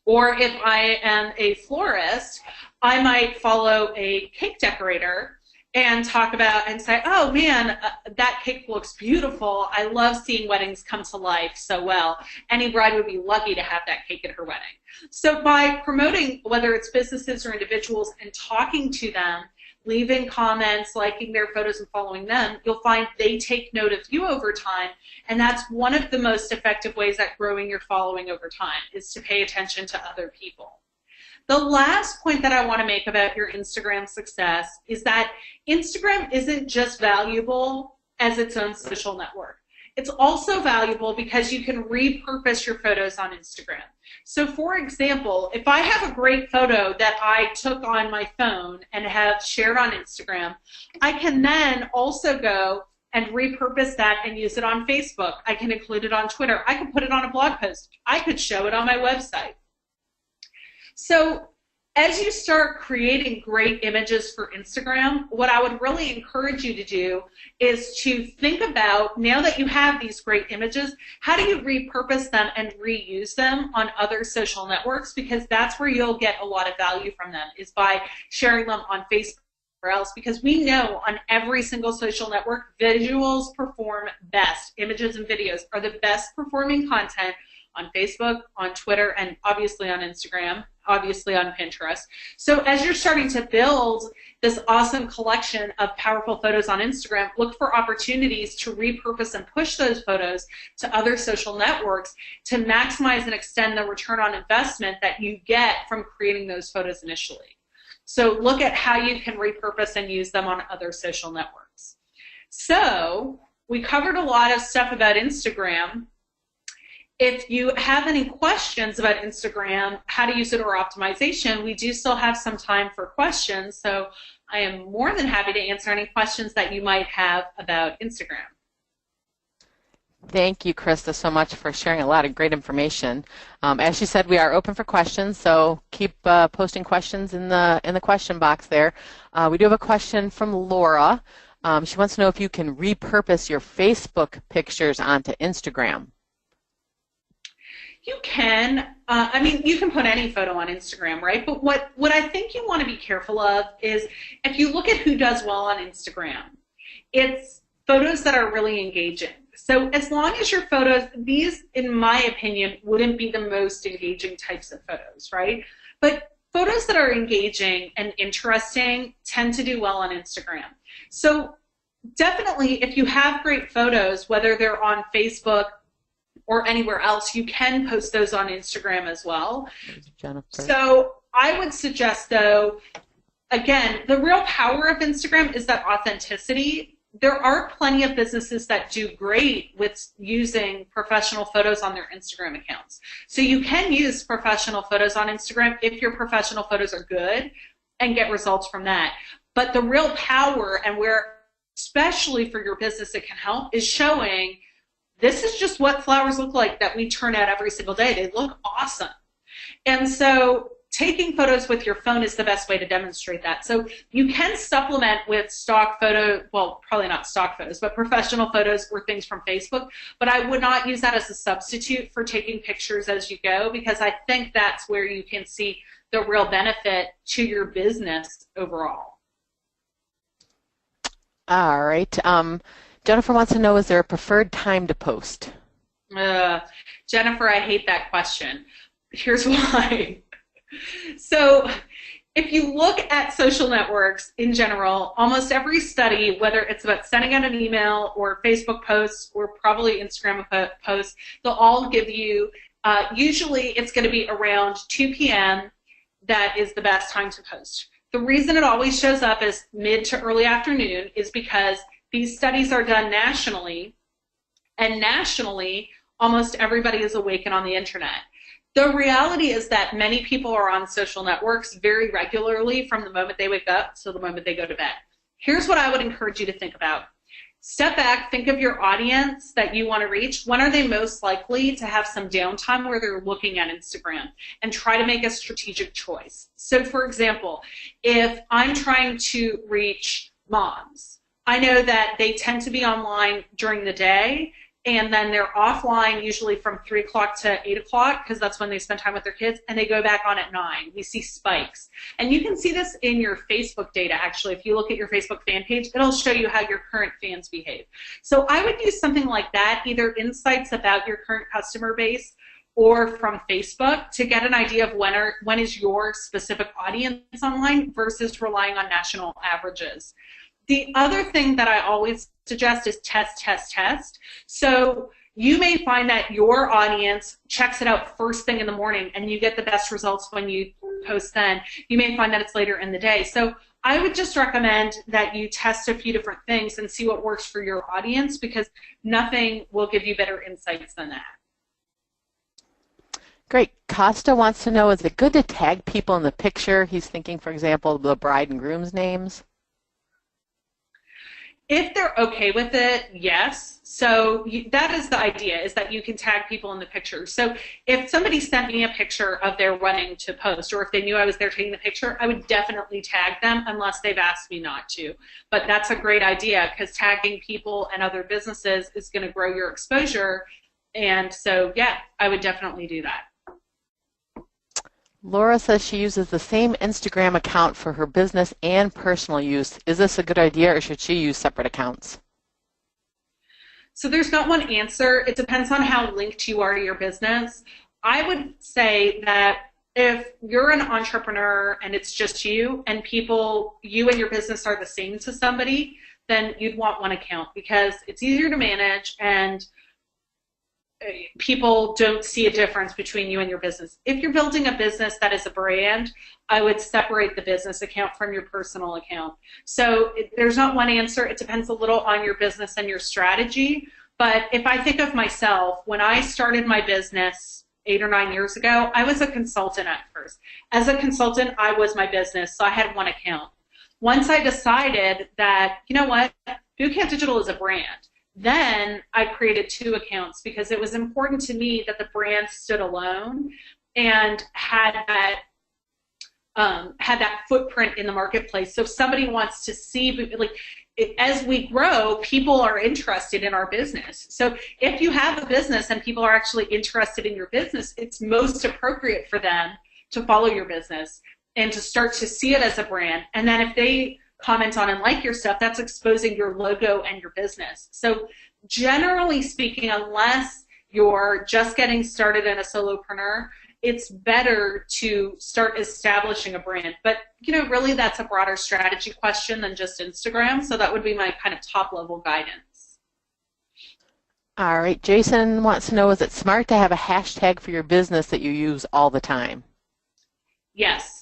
Or if I am a florist, I might follow a cake decorator and talk about and say, oh man, that cake looks beautiful. I love seeing weddings come to life so well. Any bride would be lucky to have that cake at her wedding. So by promoting, whether it's businesses or individuals, and talking to them, leaving comments, liking their photos and following them, you'll find they take note of you over time, and that's one of the most effective ways at growing your following over time, is to pay attention to other people. The last point that I want to make about your Instagram success is that Instagram isn't just valuable as its own social network. It's also valuable because you can repurpose your photos on Instagram. So for example, if I have a great photo that I took on my phone and have shared on Instagram, I can then also go and repurpose that and use it on Facebook. I can include it on Twitter. I can put it on a blog post. I could show it on my website. So as you start creating great images for Instagram, what I would really encourage you to do is to think about, now that you have these great images, how do you repurpose them and reuse them on other social networks? Because that's where you'll get a lot of value from them, is by sharing them on Facebook or else, because we know on every single social network, visuals perform best. Images and videos are the best performing content on Facebook, on Twitter, and obviously on Instagram, obviously on Pinterest. So as you're starting to build this awesome collection of powerful photos on Instagram, look for opportunities to repurpose and push those photos to other social networks to maximize and extend the return on investment that you get from creating those photos initially. So look at how you can repurpose and use them on other social networks. So we covered a lot of stuff about Instagram. If you have any questions about Instagram, how to use it, or optimization, we do still have some time for questions. So I am more than happy to answer any questions that you might have about Instagram. Thank you, Krista, so much for sharing a lot of great information. As she said, we are open for questions, so keep posting questions in the question box there. We do have a question from Laura. She wants to know if you can repurpose your Facebook pictures onto Instagram. You can. I mean, you can put any photo on Instagram, right? But what I think you want to be careful of is, if you look at who does well on Instagram, it's photos that are really engaging. So as long as your photos, these, in my opinion, wouldn't be the most engaging types of photos, right? But photos that are engaging and interesting tend to do well on Instagram. So definitely, if you have great photos, whether they're on Facebook or anywhere else, you can post those on Instagram as well. Jennifer. So I would suggest, though, again, the real power of Instagram is that authenticity. There are plenty of businesses that do great with using professional photos on their Instagram accounts. So you can use professional photos on Instagram if your professional photos are good and get results from that. But the real power, and where especially for your business it can help, is showing this is just what flowers look like that we turn out every single day. They look awesome. And so taking photos with your phone is the best way to demonstrate that. So you can supplement with stock photo, well, probably not stock photos, but professional photos or things from Facebook. But I would not use that as a substitute for taking pictures as you go, because I think that's where you can see the real benefit to your business overall. All right. Jennifer wants to know, is there a preferred time to post? Jennifer, I hate that question. Here's why. So if you look at social networks in general, almost every study, whether it's about sending out an email or Facebook posts or probably Instagram posts, they'll all give you, usually it's going to be around 2 p.m. That is the best time to post. The reason it always shows up as mid to early afternoon is because these studies are done nationally, and nationally, almost everybody is awake and on the internet. The reality is that many people are on social networks very regularly from the moment they wake up to the moment they go to bed. Here's what I would encourage you to think about. Step back, think of your audience that you want to reach. When are they most likely to have some downtime where they're looking at Instagram? And try to make a strategic choice. So for example, if I'm trying to reach moms, I know that they tend to be online during the day, and then they're offline usually from 3 o'clock to 8 o'clock, because that's when they spend time with their kids, and they go back on at 9. We see spikes. And you can see this in your Facebook data, actually. If you look at your Facebook fan page, it'll show you how your current fans behave. So I would use something like that, either insights about your current customer base or from Facebook, to get an idea of when is your specific audience online versus relying on national averages. The other thing that I always suggest is test, test, test. So You may find that your audience checks it out first thing in the morning and you get the best results when you post then. You may find that it's later in the day. So I would just recommend that you test a few different things and see what works for your audience, because nothing will give you better insights than that. Great. Costa wants to know, is it good to tag people in the picture? He's thinking, for example, the bride and groom's names. If they're okay with it, yes. So that is the idea, is that you can tag people in the picture. So if somebody sent me a picture of their running to post, or if they knew I was there taking the picture, I would definitely tag them unless they've asked me not to. But that's a great idea, because tagging people and other businesses is going to grow your exposure. And so, yeah, I would definitely do that. Laura says she uses the same Instagram account for her business and personal use. Is this a good idea, or should she use separate accounts? So there's not one answer. It depends on how linked you are to your business. I would say that if you're an entrepreneur and it's just you, and you and your business are the same to somebody, then you'd want one account, because it's easier to manage and people don't see a difference between you and your business. If you're building a business that is a brand, I would separate the business account from your personal account. So there's not one answer. It depends a little on your business and your strategy. But if I think of myself, when I started my business 8 or 9 years ago, I was a consultant at first. As a consultant, I was my business, so I had one account. Once I decided that, you know what, Bootcamp Digital is a brand, then I created 2 accounts, because it was important to me that the brand stood alone and had that footprint in the marketplace. So if somebody wants to see, as we grow, people are interested in our business. So if you have a business and people are actually interested in your business, it's most appropriate for them to follow your business and to start to see it as a brand. And then if they comment on and like your stuff, that's exposing your logo and your business. So generally speaking, unless you're just getting started in a solopreneur, it's better to start establishing a brand. But really that's a broader strategy question than just Instagram. So that would be my kind of top level guidance. All right, Jason wants to know, is it smart to have a hashtag for your business that you use all the time? Yes.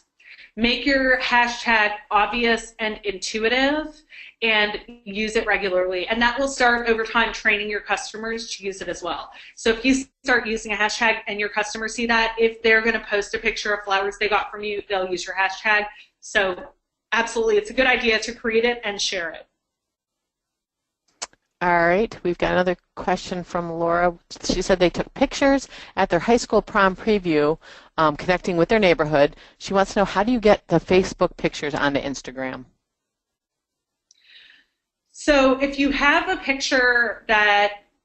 Make your hashtag obvious and intuitive and use it regularly. And that will start over time training your customers to use it as well. So if you start using a hashtag and your customers see that, if they're going to post a picture of flowers they got from you, they'll use your hashtag. So absolutely, it's a good idea to create it and share it. All right, we've got another question from Laura. She said they took pictures at their high school prom preview, connecting with their neighborhood. She wants to know, how do you get the Facebook pictures onto Instagram? So if you have a picture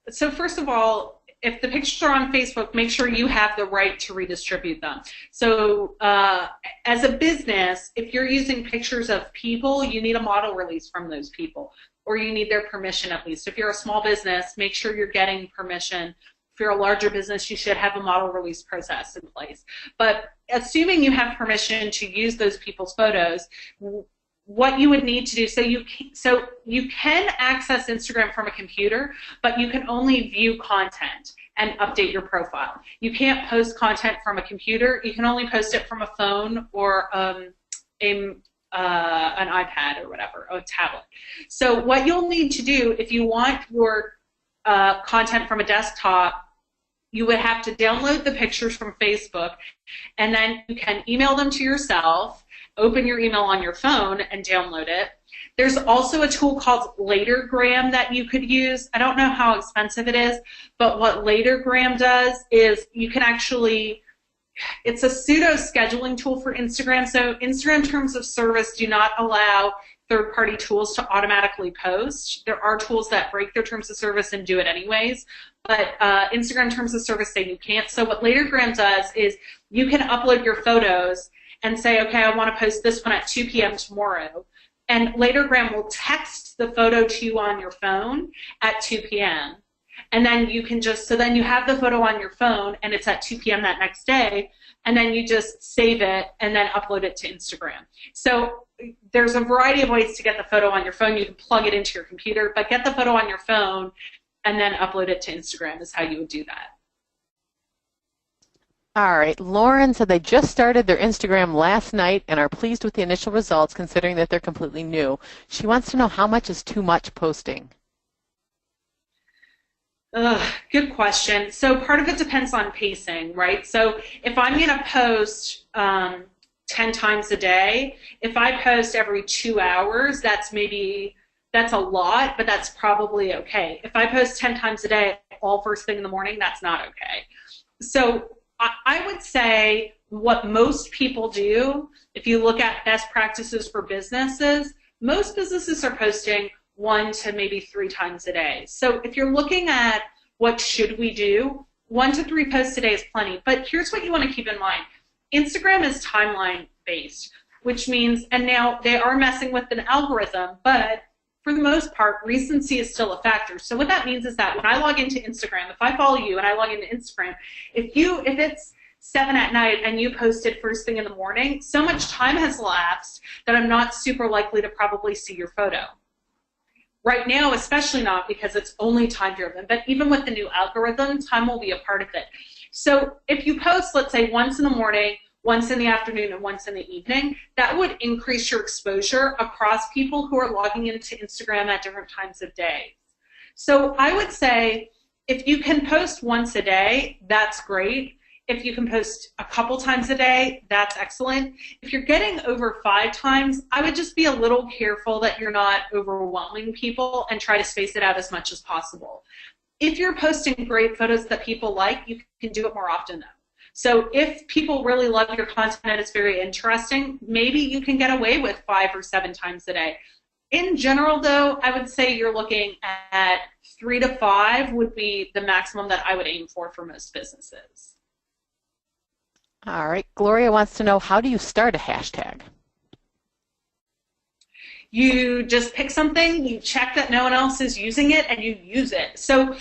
so first of all, if the pictures are on Facebook, make sure you have the right to redistribute them. So as a business, if you're using pictures of people, you need a model release from those people, or you need their permission at least. If you're a small business, make sure you're getting permission. If you're a larger business, you should have a model release process in place. But assuming you have permission to use those people's photos, what you would need to do, so you can access Instagram from a computer, but you can only view content and update your profile. You can't post content from a computer. You can only post it from a phone or an iPad or whatever, or a tablet. So what you'll need to do if you want your content from a desktop, you would have to download the pictures from Facebook, and then you can email them to yourself, open your email on your phone and download it. There's also a tool called Latergram that you could use. I don't know how expensive it is, but what Latergram does is you can actually, it's a pseudo scheduling tool for Instagram. So Instagram terms of service do not allow third-party tools to automatically post. There are tools that break their terms of service and do it anyways, but Instagram terms of service say you can't. So what Latergram does is you can upload your photos and say, okay, I want to post this one at 2 p.m. tomorrow. And Latergram will text the photo to you on your phone at 2 p.m. And then you can so then you have the photo on your phone and it's at 2 p.m. that next day, and then you just save it and then upload it to Instagram. So there's a variety of ways to get the photo on your phone. You can plug it into your computer, but get the photo on your phone and then upload it to Instagram is how you would do that. All right, Lauren said they just started their Instagram last night and are pleased with the initial results considering that they're completely new. She wants to know how much is too much posting. Good question. So part of it depends on pacing, right? So if I'm going to post 10 times a day, if I post every 2 hours, that's a lot, but that's probably okay. If I post 10 times a day, all first thing in the morning, that's not okay. So I would say what most people do, if you look at best practices for businesses, most businesses are posting 1 to maybe 3 times a day. So if you're looking at what should we do, 1 to 3 posts a day is plenty. But here's what you want to keep in mind. Instagram is timeline based, which means, and now they are messing with an algorithm, but for the most part, recency is still a factor. So what that means is that when I log into Instagram, if I follow you and I log into Instagram, if it's 7 at night and you posted first thing in the morning, so much time has elapsed that I'm not super likely to probably see your photo. Right now, especially not, because it's only time driven, but even with the new algorithm, time will be a part of it. So if you post, let's say, once in the morning, once in the afternoon, and once in the evening, that would increase your exposure across people who are logging into Instagram at different times of day. So I would say if you can post once a day, that's great. If you can post a couple times a day, that's excellent. If you're getting over 5 times, I would just be a little careful that you're not overwhelming people and try to space it out as much as possible. If you're posting great photos that people like, you can do it more often though. So if people really love your content and it's very interesting, maybe you can get away with 5 or 7 times a day. In general, though, I would say you're looking at 3 to 5 would be the maximum that I would aim for most businesses. All right, Gloria wants to know, how do you start a hashtag? You just pick something, you check that no one else is using it, and you use it. So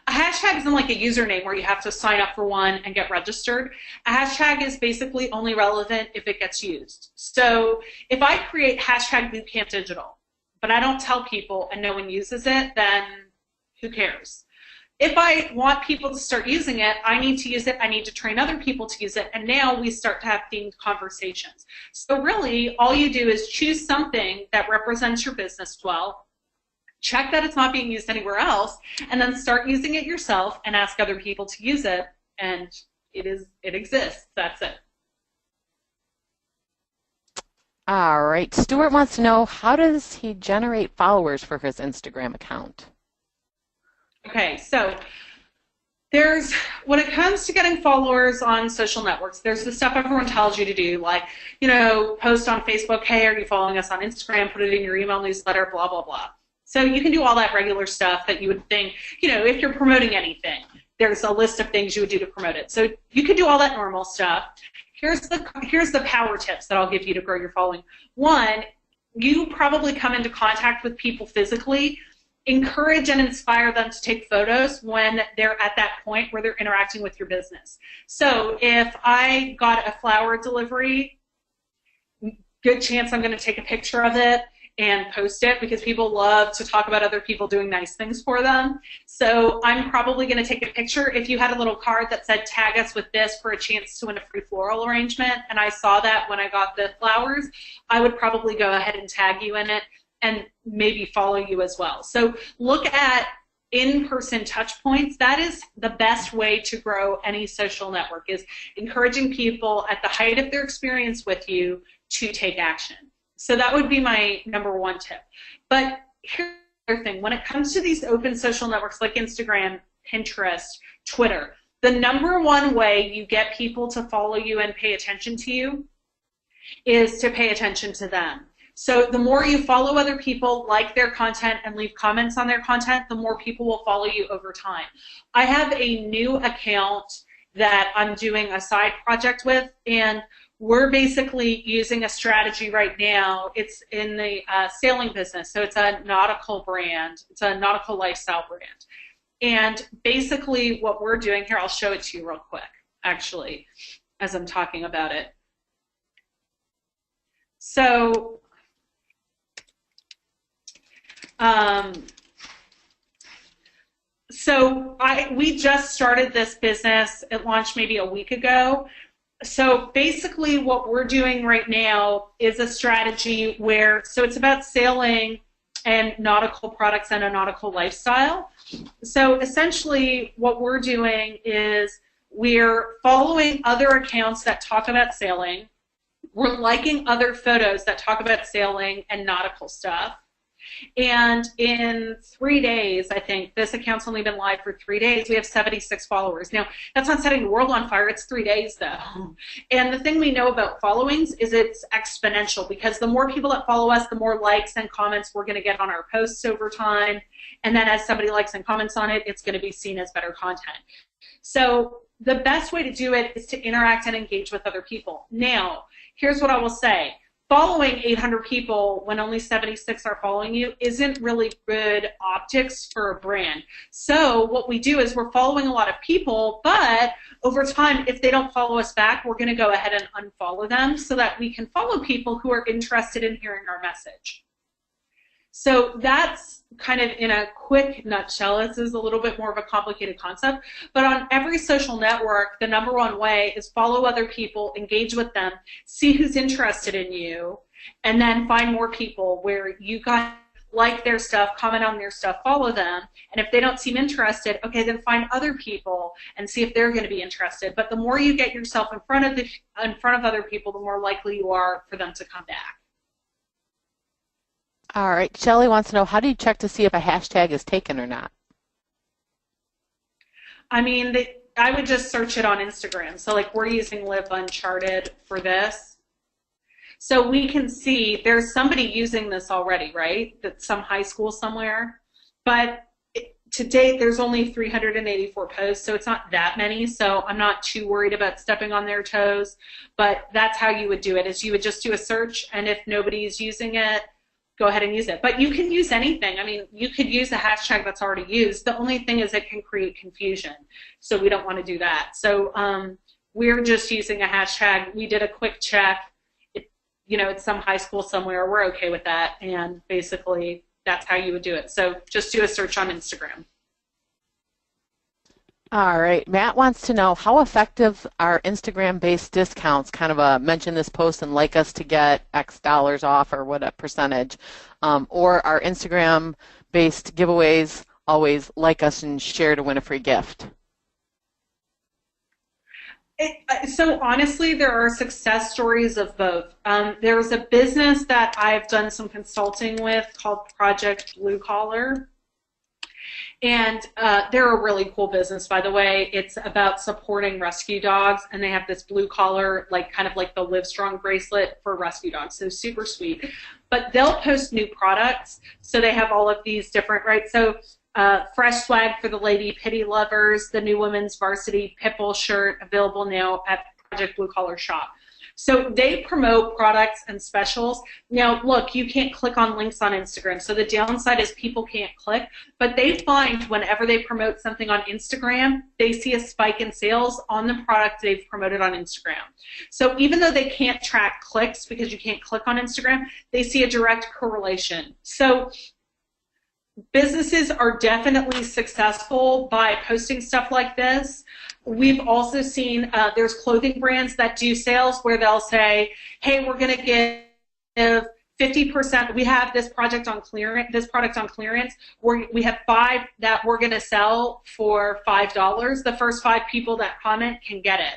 a hashtag isn't like a username where you have to sign up for one and get registered. A hashtag is basically only relevant if it gets used. So if I create hashtag bootcamp digital, but I don't tell people and no one uses it, then who cares? If I want people to start using it, I need to use it, I need to train other people to use it, and now we start to have themed conversations. So really, all you do is choose something that represents your business well, check that it's not being used anywhere else, and then start using it yourself and ask other people to use it, and it exists. That's it. All right, Stuart wants to know, how does he generate followers for his Instagram account? Okay, so when it comes to getting followers on social networks, there's the stuff everyone tells you to do, like, post on Facebook, hey, are you following us on Instagram, put it in your email newsletter, blah, blah, blah. So you can do all that regular stuff that you would think, if you're promoting anything, there's a list of things you would do to promote it. So you could do all that normal stuff. Here's the power tips that I'll give you to grow your following. One, you probably come into contact with people physically. Encourage and inspire them to take photos when they're at that point where they're interacting with your business. So if I got a flower delivery, good chance I'm going to take a picture of it and post it, because people love to talk about other people doing nice things for them. So I'm probably going to take a picture. If you had a little card that said, tag us with this for a chance to win a free floral arrangement, and I saw that when I got the flowers, I would probably go ahead and tag you in it and maybe follow you as well. So look at in-person touch points. That is the best way to grow any social network, is encouraging people at the height of their experience with you to take action. So that would be my number 1 tip. But here's the other thing. When it comes to these open social networks like Instagram, Pinterest, Twitter, the number 1 way you get people to follow you and pay attention to you is to pay attention to them. So the more you follow other people, like their content, and leave comments on their content, the more people will follow you over time. I have a new account that I'm doing a side project with, and we're basically using a strategy right now. It's in the sailing business, so it's a nautical brand. It's a nautical lifestyle brand. And basically what we're doing here, I'll show it to you real quick, actually, as I'm talking about it. So So we just started this business. It launched maybe a week ago. So basically what we're doing right now is a strategy where, so it's about sailing and nautical products and a nautical lifestyle. So essentially what we're doing is we're following other accounts that talk about sailing. We're liking other photos that talk about sailing and nautical stuff. And in 3 days, I think, this account's only been live for 3 days, we have 76 followers. Now, that's not setting the world on fire, it's 3 days though. And the thing we know about followings is it's exponential, because the more people that follow us, the more likes and comments we're going to get on our posts over time. And then as somebody likes and comments on it, it's going to be seen as better content. So the best way to do it is to interact and engage with other people. Now, here's what I will say. Following 800 people when only 76 are following you isn't really good optics for a brand. So what we do is we're following a lot of people, but over time, if they don't follow us back, we're going to go ahead and unfollow them so that we can follow people who are interested in hearing our message. So that's kind of in a quick nutshell. This is a little bit more of a complicated concept, but on every social network, the #1 way is follow other people, engage with them, see who's interested in you, and then find more people where you guys like their stuff, comment on their stuff, follow them, and if they don't seem interested, okay, then find other people and see if they're going to be interested. But the more you get yourself in front of other people, the more likely you are for them to come back. All right, Shelley wants to know, how do you check to see if a hashtag is taken or not? I mean, I would just search it on Instagram. So like we're using Live Uncharted for this. So we can see there's somebody using this already, right? That's some high school somewhere. But to date, there's only 384 posts, so it's not that many. So I'm not too worried about stepping on their toes. But that's how you would do it, is you would just do a search, and if nobody's using it, go ahead and use it. But you can use anything. I mean, you could use a hashtag that's already used. The only thing is it can create confusion. So we don't want to do that. So we're just using a hashtag. We did a quick check. It's some high school somewhere. We're okay with that. And basically, that's how you would do it. So just do a search on Instagram. All right, Matt wants to know, how effective are Instagram-based discounts? Kind of mention this post and like us to get X dollars off, or what a percentage. Or are Instagram-based giveaways always like us and share to win a free gift? So honestly, there are success stories of both. There's a business that I've done some consulting with called Project Blue Collar. And they're a really cool business, by the way. It's about supporting rescue dogs, and they have this blue collar, kind of like the Livestrong bracelet for rescue dogs. So super sweet. But they'll post new products, so they have all of these different, right? So fresh swag for the lady pity lovers, the new women's varsity Pitbull shirt available now at Project Blue Collar Shop. So they promote products and specials. Now, look, you can't click on links on Instagram, so the downside is people can't click, but they find whenever they promote something on Instagram, they see a spike in sales on the product they've promoted on Instagram. So even though they can't track clicks because you can't click on Instagram, they see a direct correlation. So businesses are definitely successful by posting stuff like this. We've also seen there's clothing brands that do sales where they'll say, hey, we're going to give 50%. We have this product on clearance. We have 5 that we're going to sell for $5. The first 5 people that comment can get it.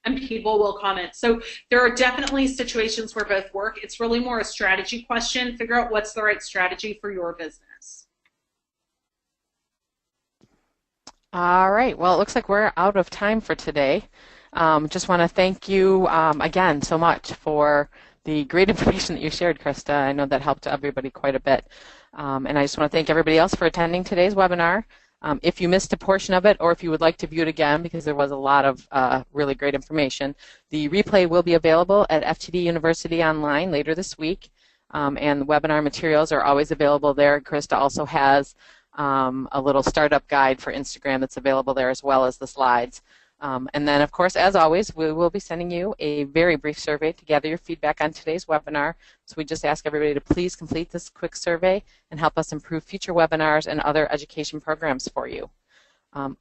And people will comment. So there are definitely situations where both work. It's really more a strategy question. Figure out what's the right strategy for your business. All right. Well, it looks like we're out of time for today. Just want to thank you again so much for the great information that you shared, Krista. I know that helped everybody quite a bit. And I just want to thank everybody else for attending today's webinar. If you missed a portion of it, or if you would like to view it again, because there was a lot of really great information, the replay will be available at FTD University online later this week. And the webinar materials are always available there. Krista also has a little startup guide for Instagram that's available there, as well as the slides. And then, of course, as always, we will be sending you a very brief survey to gather your feedback on today's webinar. So we just ask everybody to please complete this quick survey and help us improve future webinars and other education programs for you.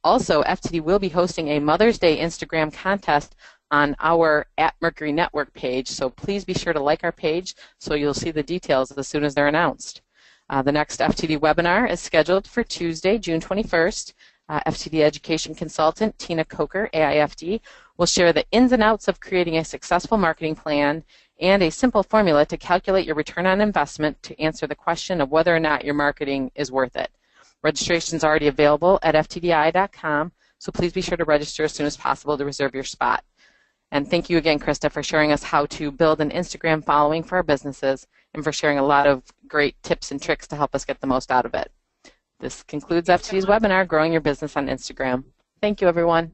Also, FTD will be hosting a Mother's Day Instagram contest on our @Mercury Network page, so please be sure to like our page so you'll see the details as soon as they're announced. The next FTD webinar is scheduled for Tuesday, June 21st. FTD Education Consultant Tina Coker, AIFD, will share the ins and outs of creating a successful marketing plan and a simple formula to calculate your return on investment to answer the question of whether or not your marketing is worth it. Registration is already available at ftdi.com, so please be sure to register as soon as possible to reserve your spot. And thank you again, Krista, for showing us how to build an Instagram following for our businesses and for sharing a lot of great tips and tricks to help us get the most out of it. This concludes FTD's webinar, Growing Your Business on Instagram. Thank you, everyone.